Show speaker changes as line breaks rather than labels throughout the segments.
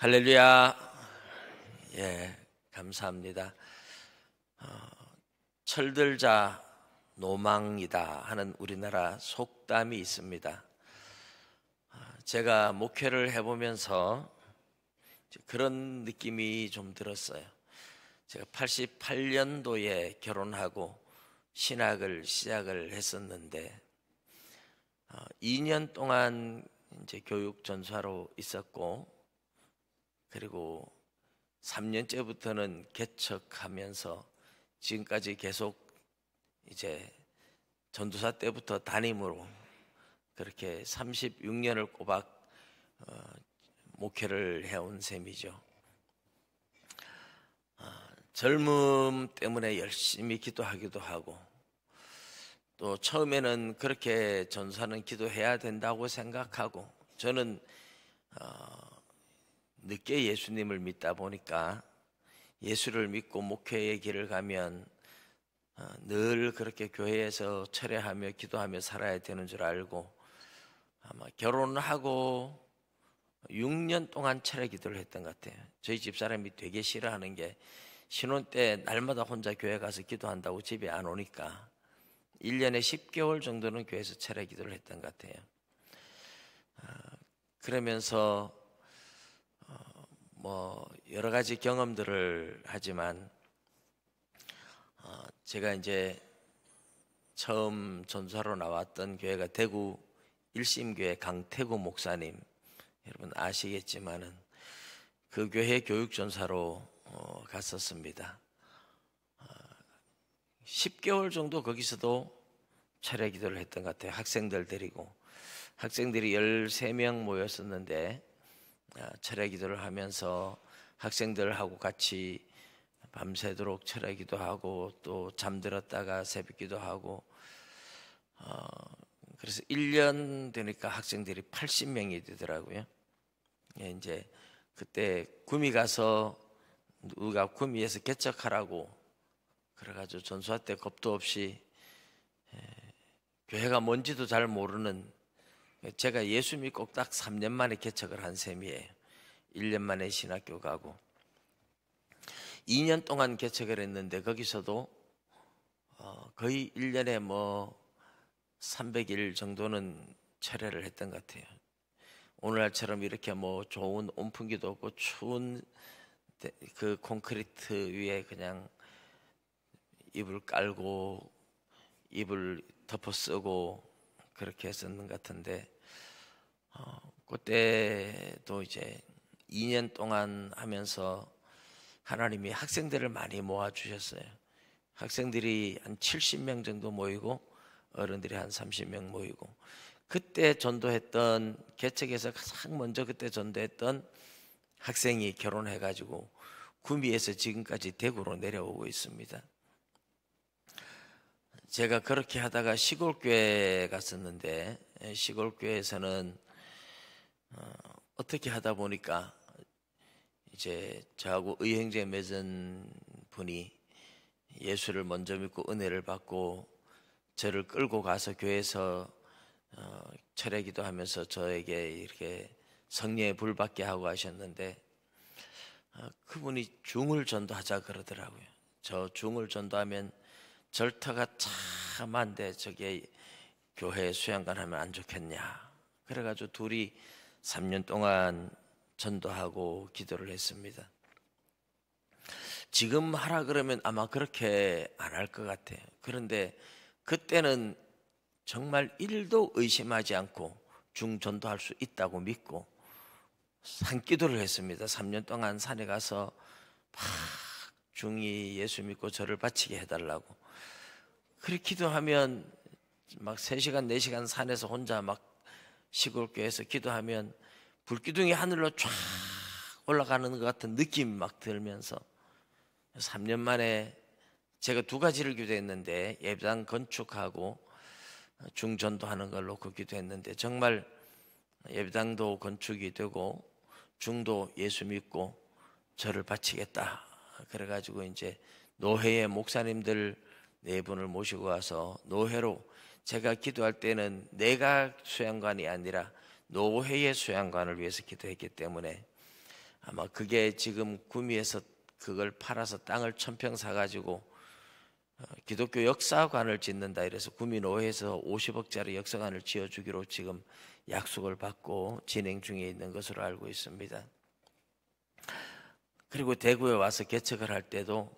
할렐루야. 감사합니다. 철들자 노망이다 하는 우리나라 속담이 있습니다. 제가 목회를 해보면서 그런 느낌이 좀 들었어요. 제가 88년도에 결혼하고 신학을 시작을 했었는데 2년 동안 이제 교육 전사로 있었고, 그리고 3년째부터는 개척하면서 지금까지 계속 이제 전도사 때부터 담임으로 그렇게 36년을 꼬박 목회를 해온 셈이죠. 젊음 때문에 열심히 기도하기도 하고, 또 처음에는 그렇게 전사는 기도해야 된다고 생각하고, 저는 늦게 예수님을 믿다 보니까 예수를 믿고 목회의 길을 가면 늘 그렇게 교회에서 철회하며 기도하며 살아야 되는 줄 알고, 아마 결혼하고 6년 동안 철회 기도를 했던 것 같아요. 저희 집사람이 되게 싫어하는 게, 신혼 때 날마다 혼자 교회 가서 기도한다고 집에 안 오니까 1년에 10개월 정도는 교회에서 철회 기도를 했던 것 같아요. 그러면서 여러 가지 경험들을 하지만, 제가 이제 처음 전사로 나왔던 교회가 대구 일심교회 강태구 목사님, 여러분 아시겠지만은 그 교회 교육 전사로 갔었습니다. 10개월 정도 거기서도 철회 기도를 했던 것 같아요. 학생들 데리고. 학생들이 13명 모였었는데 철회 기도를 하면서 학생들하고 같이 밤새도록 철회 기도하고, 또 잠들었다가 새벽 기도하고, 그래서 1년 되니까 학생들이 80명이 되더라고요. 이제 그때 구미 가서 누가 구미에서 개척하라고 그래가지고 전수할 때 겁도 없이, 교회가 뭔지도 잘 모르는, 제가 예수 믿고 딱 3년 만에 개척을 한 셈이에요. 1년 만에 신학교 가고 2년 동안 개척을 했는데, 거기서도 거의 1년에 300일 정도는 철회를 했던 것 같아요. 오늘날처럼 이렇게 좋은 온풍기도 없고 추운 그 콘크리트 위에 그냥 이불 깔고 이불 덮어 쓰고 그렇게 했었는 것 같은데, 그때도 이제 2년 동안 하면서 하나님이 학생들을 많이 모아주셨어요. 학생들이 한 70명 정도 모이고 어른들이 한 30명 모이고, 그때 전도했던, 개척에서 가장 먼저 그때 전도했던 학생이 결혼해가지고 구미에서 지금까지 대구로 내려오고 있습니다. 제가 그렇게 하다가 시골교회 갔었는데, 시골교회에서는 어떻게 하다 보니까 이제 저하고 의형제 맺은 분이 예수를 먼저 믿고 은혜를 받고 저를 끌고 가서 교회에서 철회 기도하면서 저에게 이렇게 성령의 불 받게 하고 하셨는데, 그분이 중을 전도하자 그러더라고요. 저 중을 전도하면 절터가 참한데 저게 교회 수양관 하면 안 좋겠냐. 그래가지고 둘이 3년 동안 전도하고 기도를 했습니다. 지금 하라 그러면 아마 그렇게 안 할 것 같아요. 그런데 그때는 정말 1도 의심하지 않고 중전도할 수 있다고 믿고 산기도를 했습니다. 3년 동안 산에 가서 막 중이 예수 믿고 저를 바치게 해달라고 그렇게 기도하면, 막 3시간 4시간 산에서 혼자 막 시골교회에서 기도하면 불기둥이 하늘로 쫙 올라가는 것 같은 느낌이 막 들면서 3년 만에 제가 2가지를 기도했는데, 예배당 건축하고 중전도하는 걸 놓고 기도했는데, 정말 예배당도 건축이 되고 중도 예수 믿고 저를 바치겠다. 그래가지고 이제 노회의 목사님들 4분을 모시고 와서 노회로, 제가 기도할 때는 내가 수양관이 아니라 노회의 수양관을 위해서 기도했기 때문에 아마 그게 지금 구미에서 그걸 팔아서 땅을 1,000평 사가지고 기독교 역사관을 짓는다 이래서 구미노회에서 50억짜리 역사관을 지어주기로 지금 약속을 받고 진행 중에 있는 것으로 알고 있습니다. 그리고 대구에 와서 개척을 할 때도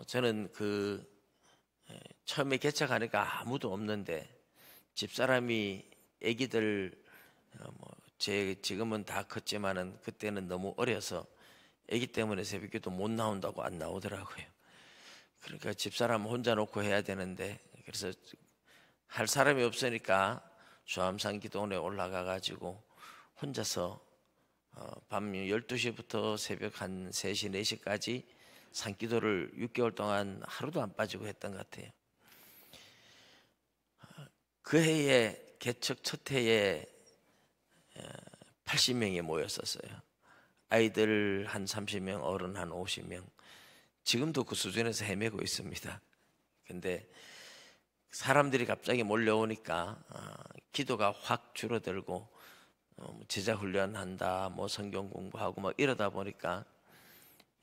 저는 처음에 개척하니까 아무도 없는데 집사람이 애기들 지금은 다 컸지만은 그때는 너무 어려서 애기 때문에 새벽기도 못 나온다고 안 나오더라고요. 그러니까 집사람 혼자 놓고 해야 되는데, 그래서 할 사람이 없으니까 수암산 기도원에 올라가 가지고 혼자서 밤 12시부터 새벽 한 3시, 4시까지 산기도를 6개월 동안 하루도 안 빠지고 했던 것 같아요. 그 해에 개척 첫 해에 80명이 모였었어요. 아이들 한 30명, 어른 한 50명. 지금도 그 수준에서 헤매고 있습니다. 근데 사람들이 갑자기 몰려오니까 기도가 확 줄어들고 제자 훈련한다, 뭐 성경 공부하고 막 이러다 보니까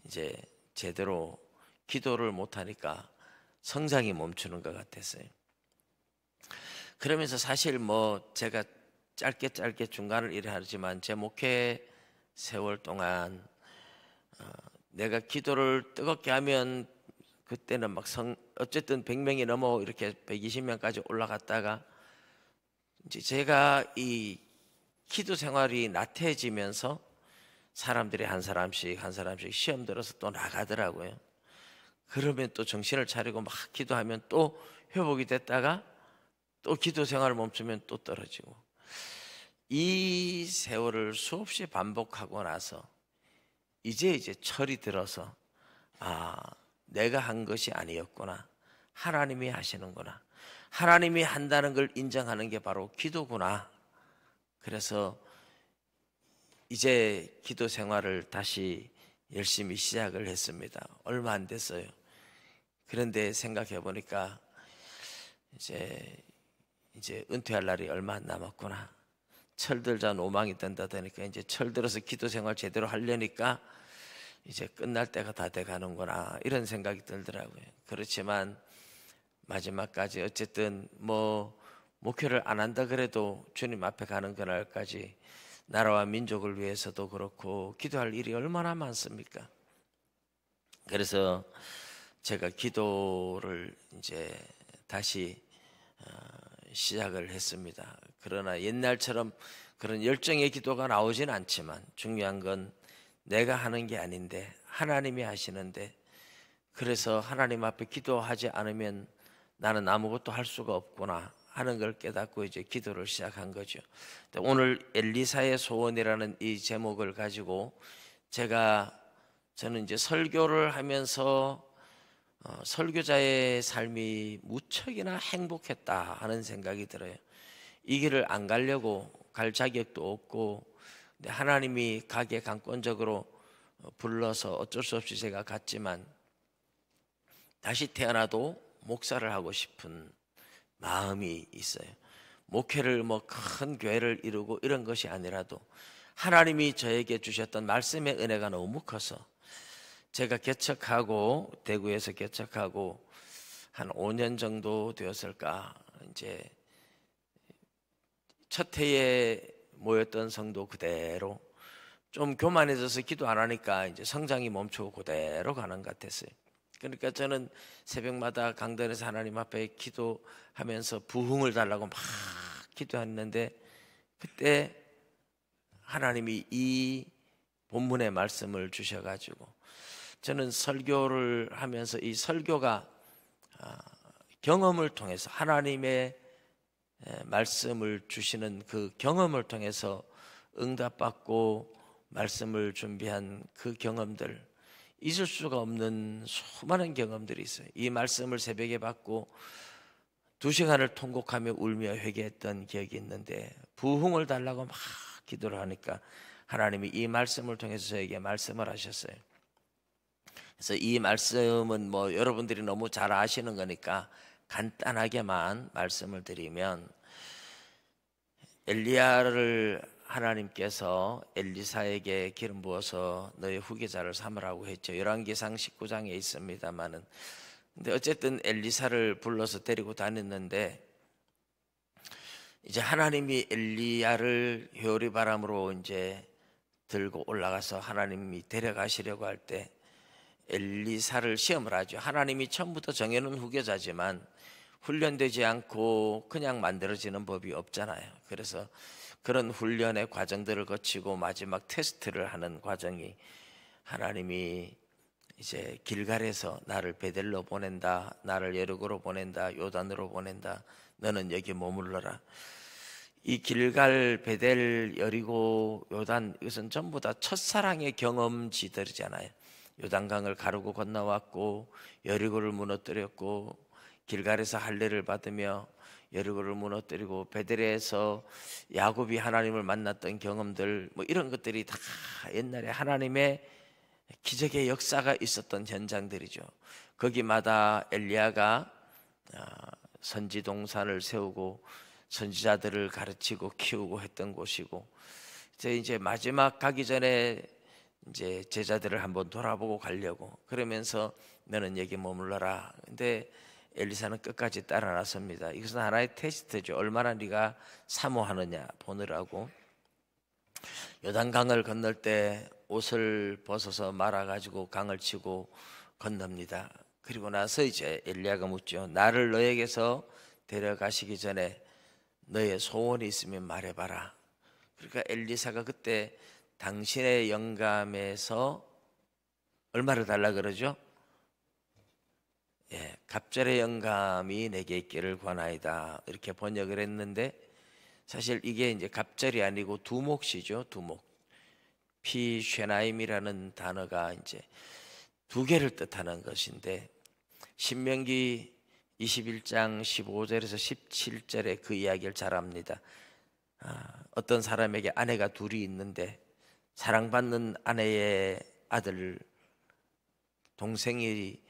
이제 제대로 기도를 못하니까 성장이 멈추는 것 같았어요. 그러면서 사실 제가 짧게 중간을 일하지만 제 목회 세월 동안 내가 기도를 뜨겁게 하면 그때는 막 어쨌든 100명이 넘어 이렇게 120명까지 올라갔다가 이제 제가 이 기도 생활이 나태해지면서 사람들이 한 사람씩 시험 들어서 또 나가더라고요. 그러면 또 정신을 차리고 막 기도하면 또 회복이 됐다가 또 기도 생활을 멈추면 또 떨어지고, 이 세월을 수없이 반복하고 나서 이제 철이 들어서 내가 한 것이 아니었구나, 하나님이 하시는구나, 하나님이 한다는 걸 인정하는 게 바로 기도구나. 그래서 이제 기도 생활을 다시 열심히 시작을 했습니다. 얼마 안 됐어요. 그런데 생각해 보니까 이제 은퇴할 날이 얼마 안 남았구나. 철들자 노망이 든다더니까 이제 철들어서 기도 생활 제대로 하려니까 이제 끝날 때가 다 돼가는구나, 이런 생각이 들더라고요. 그렇지만 마지막까지 어쨌든 목회를 안 한다 그래도 주님 앞에 가는 그날까지 나라와 민족을 위해서도 그렇고 기도할 일이 얼마나 많습니까? 그래서 제가 기도를 이제 다시 시작을 했습니다. 그러나 옛날처럼 그런 열정의 기도가 나오진 않지만 중요한 건 내가 하는 게 아닌데 하나님이 하시는데, 그래서 하나님 앞에 기도하지 않으면 나는 아무것도 할 수가 없구나 하는 걸 깨닫고 이제 기도를 시작한 거죠. 오늘 엘리사의 소원이라는 이 제목을 가지고 저는 이제 설교를 하면서 설교자의 삶이 무척이나 행복했다 하는 생각이 들어요. 이 길을 안 가려고 갈 자격도 없고, 근데 하나님이 가게 강권적으로 불러서 어쩔 수 없이 제가 갔지만 다시 태어나도 목사를 하고 싶은 마음이 있어요. 목회를 큰 교회를 이루고 이런 것이 아니라도 하나님이 저에게 주셨던 말씀의 은혜가 너무 커서 제가 대구에서 개척하고 한 5년 정도 되었을까, 이제 첫 해에 모였던 성도 그대로 좀 교만해져서 기도 안 하니까 이제 성장이 멈추고 그대로 가는 것 같았어요. 그러니까 저는 새벽마다 강단에서 하나님 앞에 기도하면서 부흥을 달라고 막 기도했는데, 그때 하나님이 이 본문의 말씀을 주셔가지고 저는 설교를 하면서 이 설교가 경험을 통해서 하나님의 말씀을 주시는 그 경험을 통해서 응답받고 말씀을 준비한 그 경험들, 잊을 수가 없는 수많은 경험들이 있어요. 이 말씀을 새벽에 받고 2시간을 통곡하며 울며 회개했던 기억이 있는데, 부흥을 달라고 막 기도를 하니까 하나님이 이 말씀을 통해서 저에게 말씀을 하셨어요. 그래서 이 말씀은 여러분들이 너무 잘 아시는 거니까 간단하게만 말씀을 드리면, 엘리야를 하나님께서 엘리사에게 기름 부어서 너의 후계자를 삼으라고 했죠. 열왕기상 19장에 있습니다만은, 근데 어쨌든 엘리사를 불러서 데리고 다녔는데, 이제 하나님이 엘리야를 회오리 바람으로 이제 들고 올라가서 하나님이 데려가시려고 할 때 엘리사를 시험을 하죠. 하나님이 처음부터 정해놓은 후계자지만 훈련되지 않고 그냥 만들어지는 법이 없잖아요. 그래서 그런 훈련의 과정들을 거치고 마지막 테스트를 하는 과정이, 하나님이 이제 길갈에서 나를 베델로 보낸다, 나를 여리고로 보낸다, 요단으로 보낸다, 너는 여기 머물러라. 이 길갈, 베델, 여리고, 요단, 이것은 전부 다 첫사랑의 경험지들이잖아요. 요단강을 가르고 건너왔고, 여리고를 무너뜨렸고, 길갈에서 할례를 받으며 여리고를 무너뜨리고, 베델에서 야곱이 하나님을 만났던 경험들, 뭐 이런 것들이 다 옛날에 하나님의 기적의 역사가 있었던 현장들이죠. 거기마다 엘리야가 선지 동산을 세우고 선지자들을 가르치고 키우고 했던 곳이고, 이제 마지막 가기 전에 이제 제자들을 한번 돌아보고 가려고 그러면서 너는 여기 머물러라. 근데 엘리사는 끝까지 따라 나섭니다. 이것은 하나의 테스트죠. 얼마나 네가 사모하느냐 보느라고. 요단강을 건널 때 옷을 벗어서 말아가지고 강을 치고 건넙니다. 그리고 나서 이제 엘리야가 묻죠. 나를 너에게서 데려가시기 전에 너의 소원이 있으면 말해봐라. 그러니까 엘리사가 그때 당신의 영감에서 얼마를 달라 그러죠? 갑절의 영감이 내게 있기를 권하이다, 이렇게 번역을 했는데, 사실 이게 이제 갑절이 아니고 두목시죠. 두목. 피쉐나임이라는 단어가 이제 두 개를 뜻하는 것인데, 신명기 21장 15절에서 17절에 그 이야기를 잘 합니다. 어떤 사람에게 아내가 둘이 있는데 사랑받는 아내의 아들, 동생이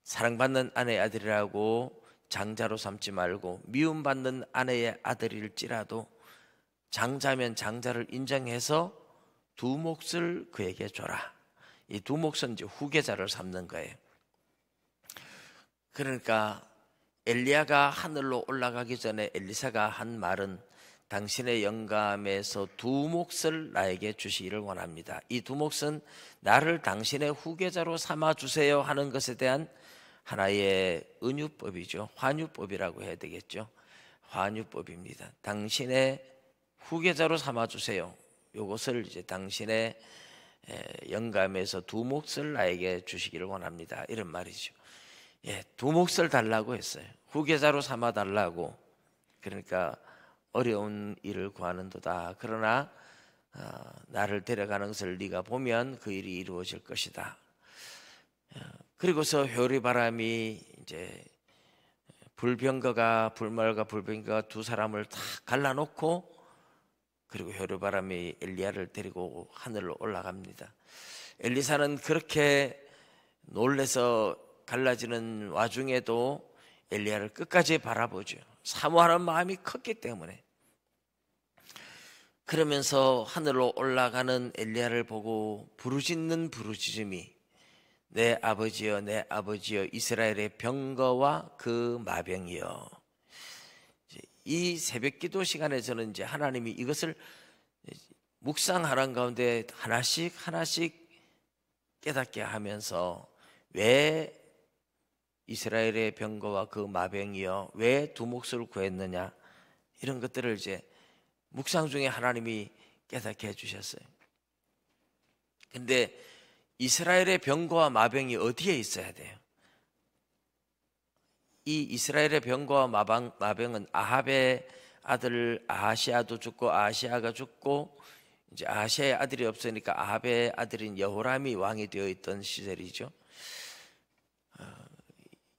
사랑받는 아내의 아들이라고 장자로 삼지 말고 미움받는 아내의 아들일지라도 장자면 장자를 인정해서 두 몫을 그에게 줘라. 이 두 몫은 이제 후계자를 삼는 거예요. 그러니까 엘리야가 하늘로 올라가기 전에 엘리사가 한 말은 당신의 영감에서 두 몫을 나에게 주시기를 원합니다. 이 두 몫은 나를 당신의 후계자로 삼아 주세요 하는 것에 대한 하나의 은유법이죠. 환유법이라고 해야 되겠죠. 환유법입니다. 당신의 후계자로 삼아 주세요. 이것을 이제 당신의 영감에서 두 몫을 나에게 주시기를 원합니다, 이런 말이죠. 두 몫을 달라고 했어요. 후계자로 삼아 달라고. 그러니까 어려운 일을 구하는도다. 그러나 나를 데려가는 것을 네가 보면 그 일이 이루어질 것이다. 그리고서 회오리바람이 이제 불병거가, 불말과 불병거가 두 사람을 다 갈라놓고, 그리고 회오리바람이 엘리야를 데리고 하늘로 올라갑니다. 엘리사는 그렇게 놀래서 갈라지는 와중에도 엘리야를 끝까지 바라보죠. 사모하는 마음이 컸기 때문에. 그러면서 하늘로 올라가는 엘리야를 보고 부르짖는 부르짖음이 내 아버지여, 내 아버지여, 이스라엘의 병거와 그 마병이여. 이 새벽기도 시간에 저는 이제 하나님이 이것을 묵상하는 가운데 하나씩 하나씩 깨닫게 하면서, 왜 이스라엘의 병거와 그 마병이여, 왜 두 몫을 구했느냐, 이런 것들을 이제 묵상 중에 하나님이 깨닫게 해주셨어요. 근데 이스라엘의 병거와 마병이 어디에 있어야 돼요? 이 이스라엘의 병거와 마병은 아합의 아들 아하시아도 죽고, 아하시아가 죽고 이제 아하시아의 아들이 없으니까 아합의 아들인 여호람이 왕이 되어 있던 시절이죠.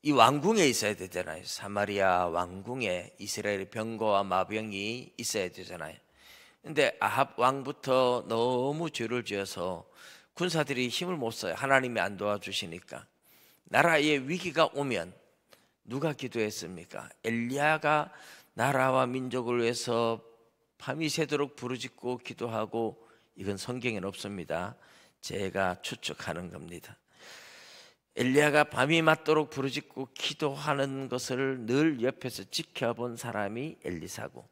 이 왕궁에 있어야 되잖아요. 사마리아 왕궁에 이스라엘의 병거와 마병이 있어야 되잖아요. 근데 아합 왕부터 너무 죄를 지어서 군사들이 힘을 못 써요. 하나님이 안 도와주시니까. 나라에 위기가 오면 누가 기도했습니까? 엘리야가 나라와 민족을 위해서 밤이 새도록 부르짖고 기도하고, 이건 성경에는 없습니다. 제가 추측하는 겁니다. 엘리야가 밤이 맞도록 부르짖고 기도하는 것을 늘 옆에서 지켜본 사람이 엘리사고,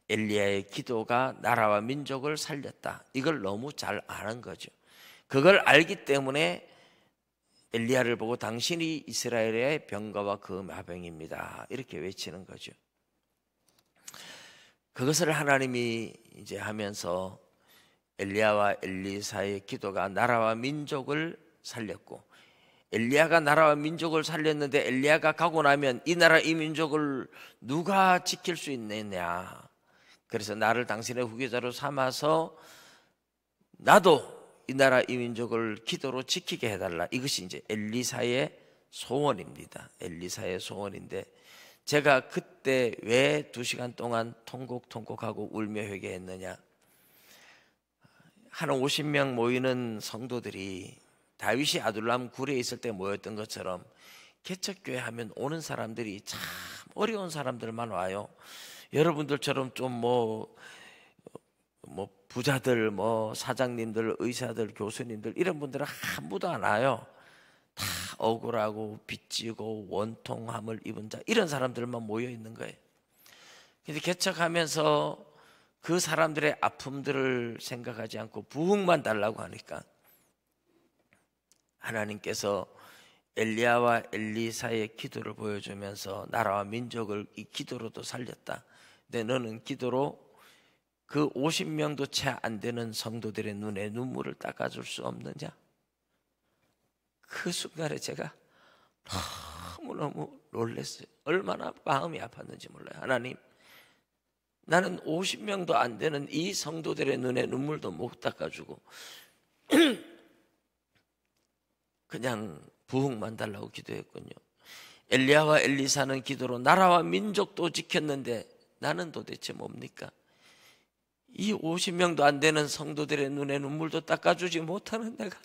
엘리야의 기도가 나라와 민족을 살렸다, 이걸 너무 잘 아는 거죠. 그걸 알기 때문에 엘리야를 보고 당신이 이스라엘의 병거와 그 마병입니다, 이렇게 외치는 거죠. 그것을 하나님이 이제 하면서 엘리야와 엘리사의 기도가 나라와 민족을 살렸고, 엘리야가 나라와 민족을 살렸는데 엘리야가 가고 나면 이 나라 이 민족을 누가 지킬 수 있느냐, 그래서 나를 당신의 후계자로 삼아서 나도 이 나라 이 민족을 기도로 지키게 해달라, 이것이 이제 엘리사의 소원입니다. 엘리사의 소원인데, 제가 그때 왜 2시간 동안 통곡하고 울며 회개했느냐, 한 50명 모이는 성도들이 다윗이 아둘람 굴에 있을 때 모였던 것처럼 개척교회 하면 오는 사람들이 참 어려운 사람들만 와요. 여러분들처럼 좀 뭐 부자들, 사장님들, 의사들, 교수님들 이런 분들은 아무도 안 와요. 다 억울하고 빚지고 원통함을 입은 자, 이런 사람들만 모여 있는 거예요. 근데 개척하면서 그 사람들의 아픔들을 생각하지 않고 부흥만 달라고 하니까 하나님께서 엘리야와 엘리사의 기도를 보여주면서 나라와 민족을 이 기도로도 살렸다. 근데 너는 기도로 그 50명도 채 안 되는 성도들의 눈에 눈물을 닦아줄 수 없느냐? 그 순간에 제가 너무너무 놀랐어요. 얼마나 마음이 아팠는지 몰라요. 하나님, 나는 50명도 안 되는 이 성도들의 눈에 눈물도 못 닦아주고 그냥 부흥만 달라고 기도했군요. 엘리야와 엘리사는 기도로 나라와 민족도 지켰는데 나는 도대체 뭡니까? 이 50명도 안 되는 성도들의 눈에 눈물도 닦아주지 못하는 내가,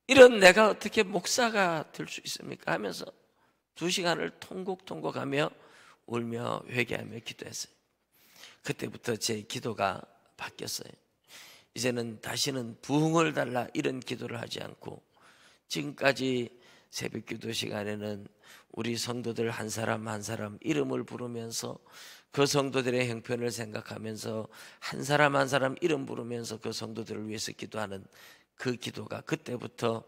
이런 내가 어떻게 목사가 될 수 있습니까? 하면서 2시간을 통곡하며 울며 회개하며 기도했어요. 그때부터 제 기도가 바뀌었어요. 이제는 다시는 부흥을 달라 이런 기도를 하지 않고, 지금까지 새벽 기도 시간에는 우리 성도들 한 사람 한 사람 이름을 부르면서 그 성도들의 형편을 생각하면서 한 사람 한 사람 이름 부르면서 그 성도들을 위해서 기도하는 그 기도가 그때부터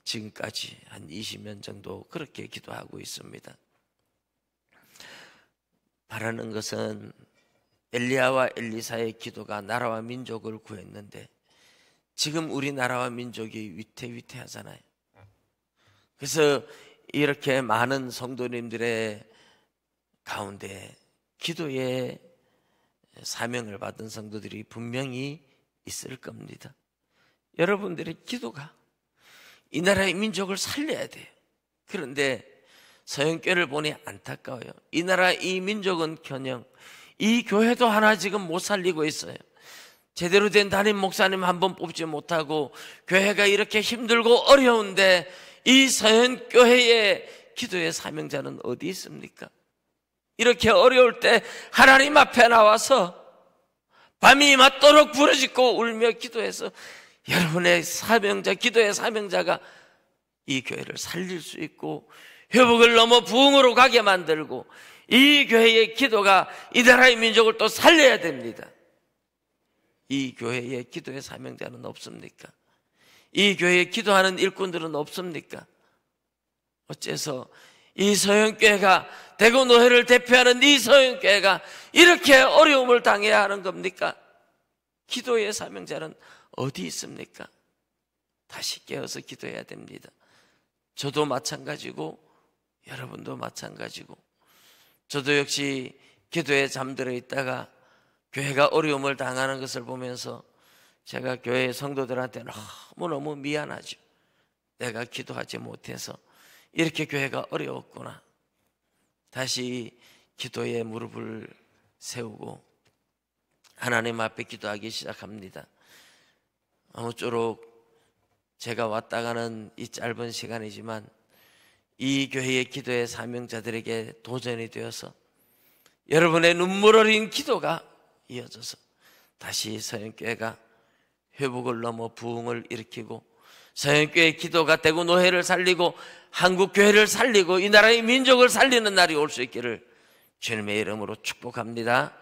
지금까지 한 20년 정도 그렇게 기도하고 있습니다. 바라는 것은 엘리야와 엘리사의 기도가 나라와 민족을 구했는데, 지금 우리 나라와 민족이 위태위태하잖아요. 그래서 이렇게 많은 성도님들의 가운데 기도의 사명을 받은 성도들이 분명히 있을 겁니다. 여러분들의 기도가 이 나라의 민족을 살려야 돼요. 그런데 서영교회를 보니 안타까워요. 이 나라 이 민족은커녕 이 교회도 하나 지금 못 살리고 있어요. 제대로 된 담임 목사님 한 번 뽑지 못하고 교회가 이렇게 힘들고 어려운데 이 서현교회의 기도의 사명자는 어디 있습니까? 이렇게 어려울 때 하나님 앞에 나와서 밤이 맞도록 부르짖고 울며 기도해서 여러분의 사명자, 기도의 사명자가 이 교회를 살릴 수 있고 회복을 넘어 부흥으로 가게 만들고, 이 교회의 기도가 이 나라의 민족을 또 살려야 됩니다. 이 교회의 기도의 사명자는 없습니까? 이 교회에 기도하는 일꾼들은 없습니까? 어째서 이 서영교회가, 대구 노회를 대표하는 이 서영교회가 이렇게 어려움을 당해야 하는 겁니까? 기도의 사명자는 어디 있습니까? 다시 깨어서 기도해야 됩니다. 저도 마찬가지고 여러분도 마찬가지고, 저도 역시 기도에 잠들어 있다가 교회가 어려움을 당하는 것을 보면서 제가 교회 성도들한테 너무너무 미안하죠. 내가 기도하지 못해서 이렇게 교회가 어려웠구나. 다시 기도에 무릎을 세우고 하나님 앞에 기도하기 시작합니다. 아무쪼록 제가 왔다 가는 이 짧은 시간이지만 이 교회의 기도의 사명자들에게 도전이 되어서 여러분의 눈물 어린 기도가 이어져서 다시 서영교회가 회복을 넘어 부흥을 일으키고 서영교회의 기도가 대구 노회를 살리고 한국교회를 살리고 이 나라의 민족을 살리는 날이 올 수 있기를 주님의 이름으로 축복합니다.